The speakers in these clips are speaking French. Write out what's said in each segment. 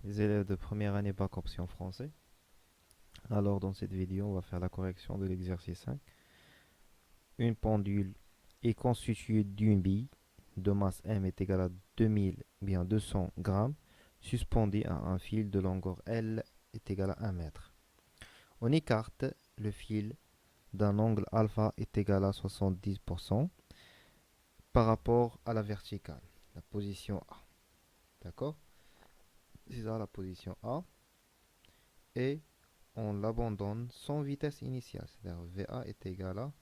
les élèves de première année bac option français. Alors dans cette vidéo, on va faire la correction de l'exercice 5. Une pendule est constituée d'une bille de masse M est égale à 2000, bien 200 grammes, suspendue à un fil de longueur L est égal à 1 mètre. On écarte le fil d'un angle alpha est égal à 70% par rapport à la verticale, la position A. D'accord? C'est ça la position A. Et on l'abandonne sans vitesse initiale, c'est-à-dire VA est égal à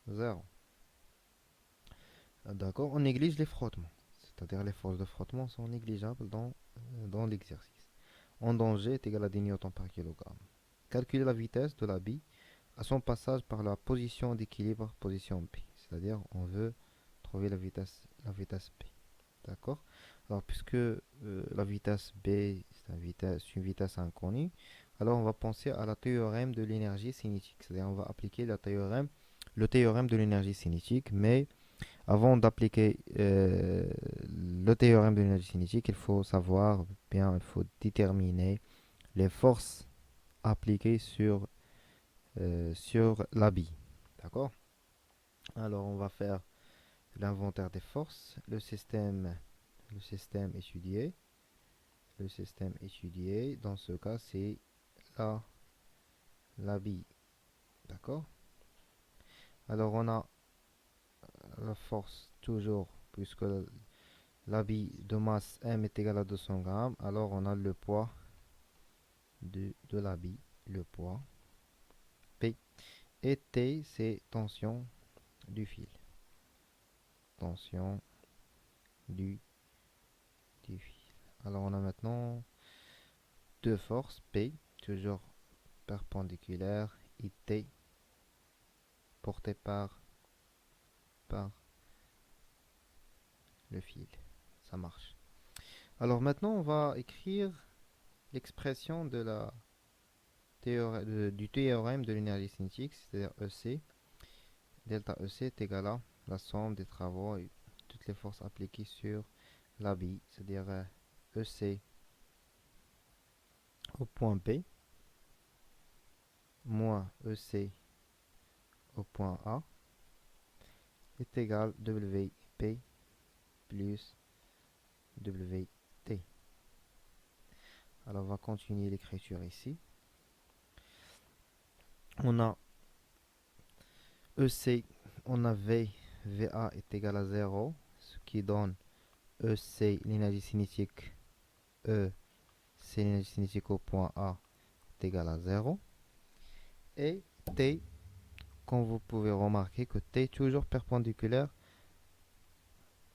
0. D'accord? On néglige les frottements, c'est-à-dire les forces de frottement sont négligeables dans l'exercice. En danger est égal à 10 newtons par kilogramme. Calculer la vitesse de la bille à son passage par la position d'équilibre, position B. C'est-à-dire on veut trouver la vitesse B. D'accord? Alors puisque la vitesse B c'est une vitesse inconnue, alors on va penser à la théorème de l'énergie cinétique. C'est-à-dire on va appliquer le théorème de l'énergie cinétique, mais avant d'appliquer le théorème de l'énergie cinétique, il faut savoir, bien, il faut déterminer les forces appliquées sur la bille. D'accord? Alors, on va faire l'inventaire des forces, le système étudié. Le système étudié, dans ce cas, c'est la, la bille. D'accord? Alors, on a la force toujours, puisque la bille de masse M est égal à 200 grammes, alors on a le poids de la bille, le poids P. Et T, c'est tension du fil. Tension du fil. Alors on a maintenant deux forces, P, toujours perpendiculaires, et T, portées par le fil. Ça marche. Alors maintenant, on va écrire l'expression du théorème de l'énergie cinétique, c'est-à-dire EC. Delta EC est égal à la somme des travaux et toutes les forces appliquées sur la bille, c'est-à-dire EC au point B moins EC au point A est égal à WP plus WT. Alors on va continuer l'écriture ici. On a EC, on a VA est égal à 0, ce qui donne EC, l'énergie cinétique, E, c'est l'énergie cinétique au point A est égal à 0. Et T, comme vous pouvez remarquer que T est toujours perpendiculaire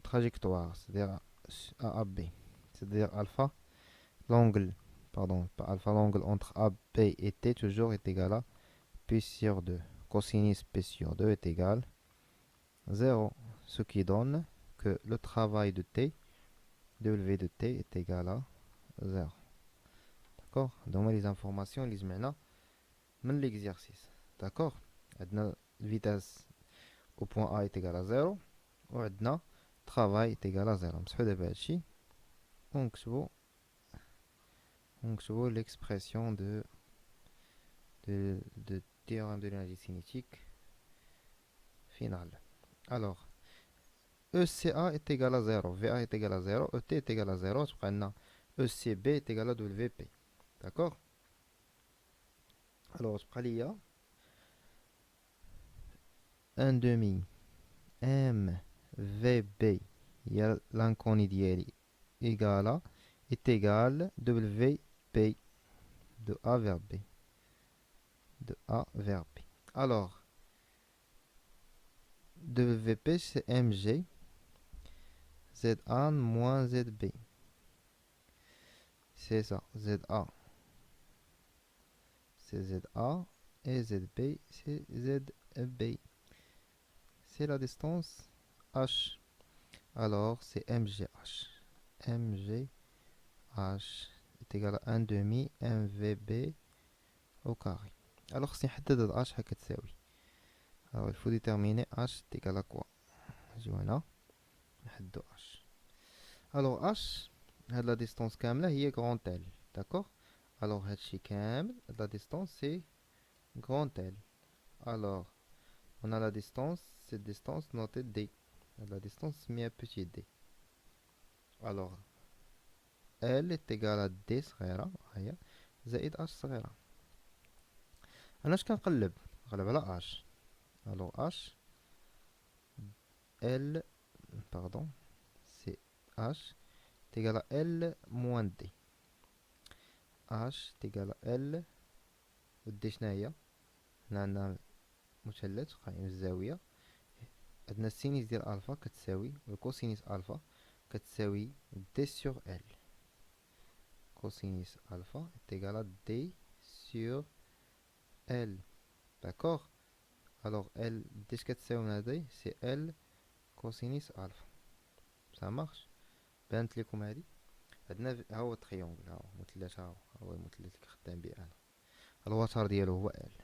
trajectoire, c'est-à-dire à AB. C'est-à-dire alpha, l'angle, pardon, pas alpha, l'angle entre AB et T toujours est égal à P sur 2. Cosinus P sur 2 est égal à 0, ce qui donne que le travail de T, W de T est égal à 0. D'accord? Donc les informations, les maintenant, l'exercice. D'accord? La vitesse au point A est égale à 0. وعندنا travail est égal à 0. نمسحو دابا هادشي ونكتبو l'expression de théorème de l'énergie cinétique finale. Alors, ECA est égal à 0, VA est égal à 0, ET est égal à 0, تبقى عندنا ECB est égal à WP. D'accord? Alors, تبقى ليا 1 demi MVB هي l'inconnu ديالي est égal WP de A vers B. De A vers B. Alors, WP c'est MG, ZA moins ZB. C'est ça, ZA c'est ZA et ZB c'est ZB. C'est la distance H. Alors, c'est MGH. MGH est égal à 1 demi MVB au carré. Alors, si on détermine H, alors il faut déterminer H est égal à quoi. نجيو هنا نحدو H. Alors H, La distance كاملة هي grand L. D'accord? Alors, هادشي كامل, la distance c'est grand L. Alors, on a la distance, cette distance notée D. La distance met un petit d. Alors, L est égal à D صغيرة هيا زائد H صغيرة. أنا اش كنقلب؟ نقلب على H. Alors H, L, pardon, c'est H est égal à L moins D. H est égal à L و D شناهي؟ هنا عندنا مثلث قائم الزاوية. عندنا السينيس ديال ألفا كتساوي والكوسينيس ألفا كتساوي D sur L. Cosinus alpha est égal à D sur L. D'accord? Alors, L, D c'est L cosinus alpha. Ça marche? بانت لكم هادي؟ عندنا ها هو التريونغل، ها هو مثلث، ها هو المثلث اللي خدام به أنا. الوتر ديالو هو L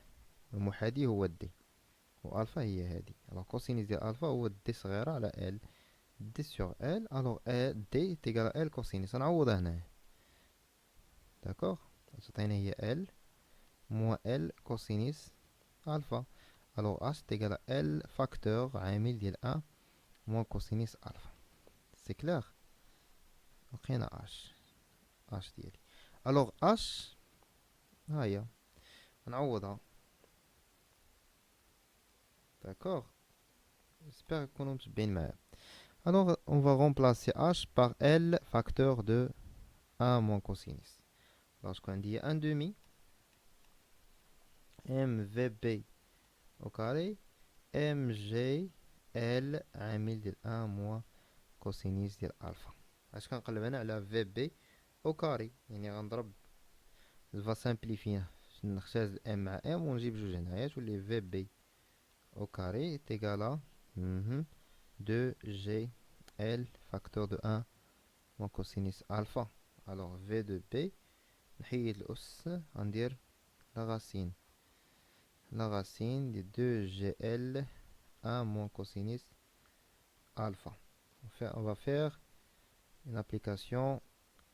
والمحاذي هو D والفا هي هادي. alors cosinus ديال الفا هو D صغيرة على L D sur L. alors D est égal à L cosinus. نعوض هنا. d'accord؟ تعطينا هي L moins L cosinus alpha. Alors H est égal à L facteur عامل ديال 1 moins cosinus alpha. C'est clair? لقينا H ديالي. alors H ها هي نعوضها. d'accord? j'espère نكونوا متبعين معايا. alors on va remplacer H par L facteur de 1 moins cosinus. alors je عندي 1 demi mvb au carré mgl عامل ديال 1 moins كوسينيس ديال الفا. اش كنقلب انا على في بي او كاري، يعني غنضرب الفا سامبليفي، نختار ام مع ام ونجيب جوج هنايا تولي في بي او كاري تيغالا 2 جي ال فاكتور دو 1 مون كوسينيس الفا. الوغ في دو بي نحيد الاس غندير لا راسين دي 2 جي ال 1 مون كوسينيس alpha. On va faire une application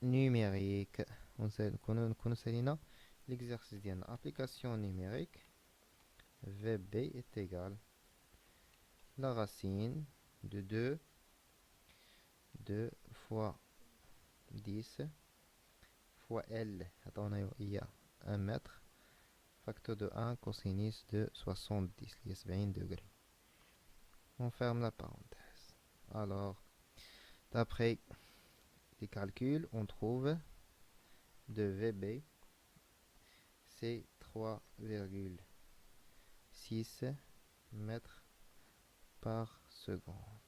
numérique. On connaît l'exercice d'une application numérique. VB est égal la racine de 2 fois 10 fois L. Attends, il y a 1 mètre. Facteur de 1 cosinus de 70, il y a 70 degrés. On ferme la parenthèse. Alors, d'après les calculs, on trouve de VB, c'est 3,6 mètres par seconde.